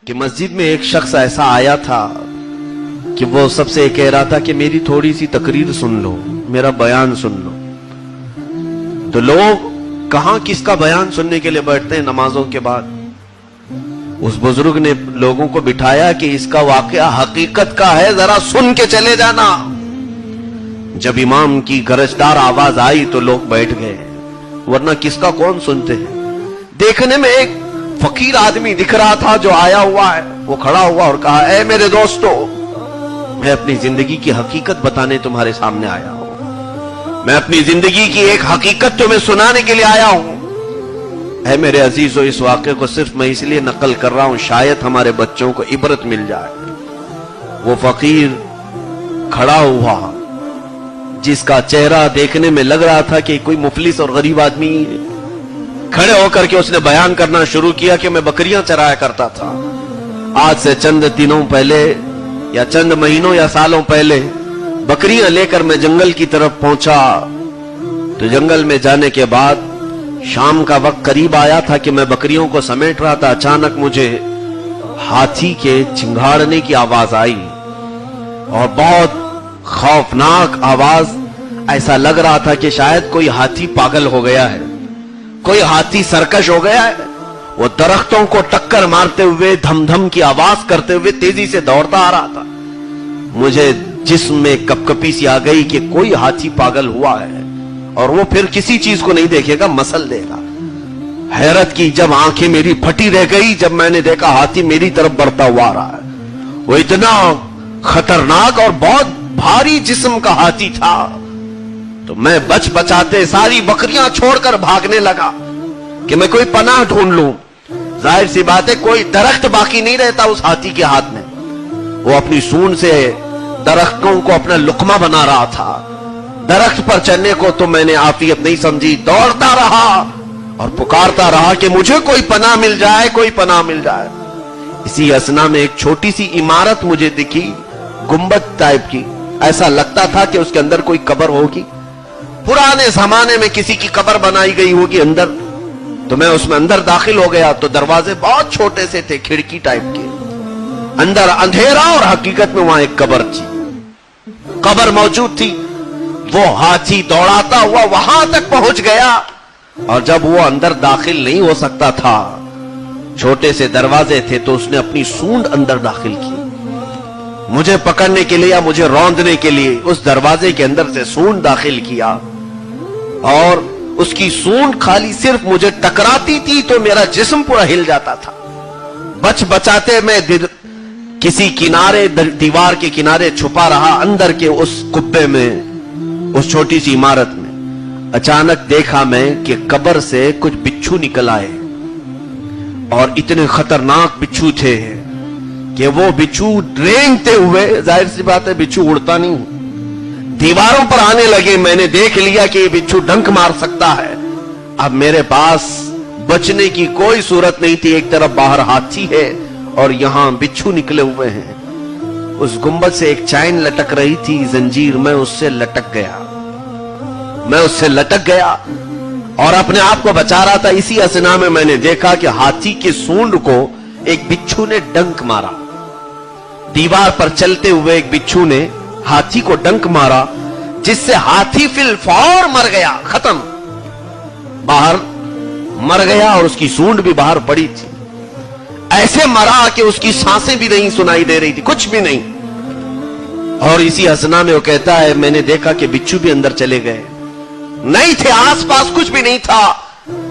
کہ مسجد میں ایک شخص ایسا آیا تھا کہ وہ سب سے کہہ رہا تھا کہ میری تھوڑی سی تقریر سن لو، میرا بیان سن لو. تو لوگ کہاں کس کا بیان سننے کے لیے بیٹھتے ہیں نمازوں کے بعد. اس بزرگ نے لوگوں کو بٹھایا کہ اس کا واقعہ حقیقت کا ہے، ذرا سن کے چلے جانا. جب امام کی گرجدار آواز آئی تو لوگ بیٹھ گئے، ورنہ کس کا کون سنتے ہیں. دیکھنے میں ایک فقیر آدمی دکھ رہا تھا جو آیا ہوا ہے. وہ کھڑا ہوا اور کہا، اے میرے دوستو، میں اپنی زندگی کی حقیقت بتانے تمہارے سامنے آیا ہوں. میں اپنی زندگی کی ایک حقیقت تمہیں سنانے کے لیے آیا ہوں. اے میرے عزیزو، اس واقعے کو صرف میں اس لیے نقل کر رہا ہوں شاید ہمارے بچوں کو عبرت مل جائے. وہ فقیر کھڑا ہوا جس کا چہرہ دیکھنے میں لگ رہا تھا کہ کوئی مفلس اور غریب آدمی. کھڑے ہو کر کے اس نے بیان کرنا شروع کیا کہ میں بکریاں چرایا کرتا تھا. آج سے چند دنوں پہلے یا چند مہینوں یا سالوں پہلے بکریاں لے کر میں جنگل کی طرف پہنچا. تو جنگل میں جانے کے بعد شام کا وقت قریب آیا تھا کہ میں بکریوں کو سمیٹ رہا تھا. اچانک مجھے ہاتھی کے چنگھاڑنے کی آواز آئی اور بہت خوفناک آواز. ایسا لگ رہا تھا کہ شاید کوئی ہاتھی پاگل ہو گیا ہے، کوئی ہاتھی سرکش ہو گیا ہے. وہ درختوں کو ٹکر مارتے ہوئے دھم دھم کی آواز کرتے ہوئے تیزی سے دوڑتا آ رہا تھا. مجھے جسم میں کپکپی سی آ گئی کہ کوئی ہاتھی پاگل ہوا ہے اور وہ پھر کسی چیز کو نہیں دیکھے گا، مسل دے گا. حیرت کی جب آنکھیں میری پھٹی رہ گئی جب میں نے دیکھا ہاتھی میری طرف بڑھتا ہوا آ رہا ہے. وہ اتنا خطرناک اور بہت بھاری جسم کا ہاتھی تھا. تو میں بچ بچاتے ساری بکریاں چھوڑ کر بھاگنے لگا کہ میں کوئی پناہ ڈھونڈ لوں. ظاہر سی بات ہے کوئی درخت باقی نہیں رہتا اس ہاتھی کے ہاتھ میں. وہ اپنی سونڈ سے درختوں کو اپنا لقمہ بنا رہا تھا. درخت پر چڑھنے کو تو میں نے عافیت نہیں سمجھی، دوڑتا رہا اور پکارتا رہا کہ مجھے کوئی پناہ مل جائے، کوئی پناہ مل جائے. اسی اثنا میں ایک چھوٹی سی عمارت مجھے دکھی، گنبد ٹائپ کی. ایسا لگتا تھا کہ اس کے اندر کوئی قبر ہوگی، پرانے زمانے میں کسی کی قبر بنائی گئی ہوگی اندر. تو میں اس میں اندر داخل ہو گیا تو دروازے بہت چھوٹے سے تھے، کھڑکی ٹائپ کے. اندر اندھیرا اور حقیقت میں وہاں ایک قبر تھی، قبر موجود تھی. وہ ہاتھی دوڑاتا ہوا وہاں تک پہنچ گیا اور جب وہ اندر داخل نہیں ہو سکتا تھا، چھوٹے سے دروازے تھے، تو اس نے اپنی سونڈ اندر داخل کی. مجھے پکڑنے کے لیے یا مجھے روندنے کے لیے اس دروازے کے اندر سے سونڈ داخل کیا اور اس کی سونڈ خالی صرف مجھے ٹکراتی تھی تو میرا جسم پورا ہل جاتا تھا. بچ بچاتے میں کسی کنارے، دیوار کے کنارے چھپا رہا اندر کے اس کبے میں، اس چھوٹی سی عمارت میں. اچانک دیکھا میں کہ قبر سے کچھ بچھو نکل آئے اور اتنے خطرناک بچھو تھے کہ وہ بچھو رینگتے ہوئے، ظاہر سی بات ہے بچھو اڑتا نہیں، دیواروں پر آنے لگے. میں نے دیکھ لیا کہ یہ بچھو ڈنک مار سکتا ہے. اب میرے پاس بچنے کی کوئی صورت نہیں تھی. ایک طرف باہر ہاتھی ہے اور یہاں بچھو نکلے ہوئے ہیں. اس گنبد سے ایک چین لٹک رہی تھی، زنجیر. میں اس سے لٹک گیا اور اپنے آپ کو بچا رہا تھا. اسی اثنا میں نے دیکھا کہ ہاتھی کی سونڈ کو ایک بچھو نے ڈنک مارا. دیوار پر چلتے ہوئے ایک بچھو نے ہاتھی کو ڈنک مارا جس سے ہاتھی فی الفور مر گیا، ختم، باہر مر گیا اور اس کی سونڈ بھی باہر پڑی تھی. ایسے مرا کہ اس کی سانسیں بھی نہیں سنائی دے رہی تھی، کچھ بھی نہیں. اور اسی اثنا میں وہ کہتا ہے میں نے دیکھا کہ بچھو بھی اندر چلے گئے، نہیں تھے، آس پاس کچھ بھی نہیں تھا.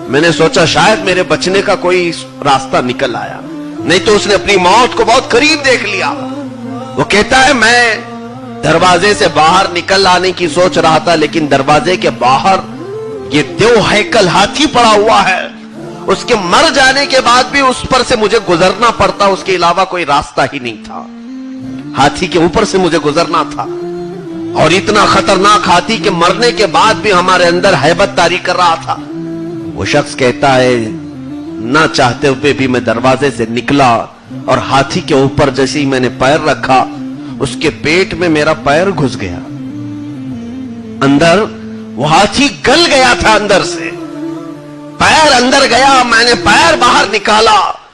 میں نے سوچا شاید میرے بچنے کا کوئی راستہ نکل آیا، نہیں تو اس نے اپنی موت کو بہت قریب دیکھ لیا. وہ کہتا ہے میں دروازے سے باہر نکل آنے کی سوچ رہا تھا لیکن دروازے کے باہر یہ دیو ہیکل ہاتھی پڑا ہوا ہے. اس کے مر جانے کے بعد بھی اس پر سے مجھے گزرنا پڑتا، اس کے علاوہ کوئی راستہ ہی نہیں تھا. ہاتھی کے اوپر سے مجھے گزرنا تھا اور اتنا خطرناک ہاتھی کے مرنے کے بعد بھی ہمارے اندر ہیبت طاری کر رہا تھا. وہ شخص کہتا ہے نہ چاہتے ہوئے بھی میں دروازے سے نکلا اور ہاتھی کے اوپر جیسے ہی میں نے پیر رکھا اس کے پیٹ میں میرا پیر گھس گیا اندر. وہ ہاتھی گل گیا تھا اندر سے، پیر اندر گیا، میں نے پیر باہر نکالا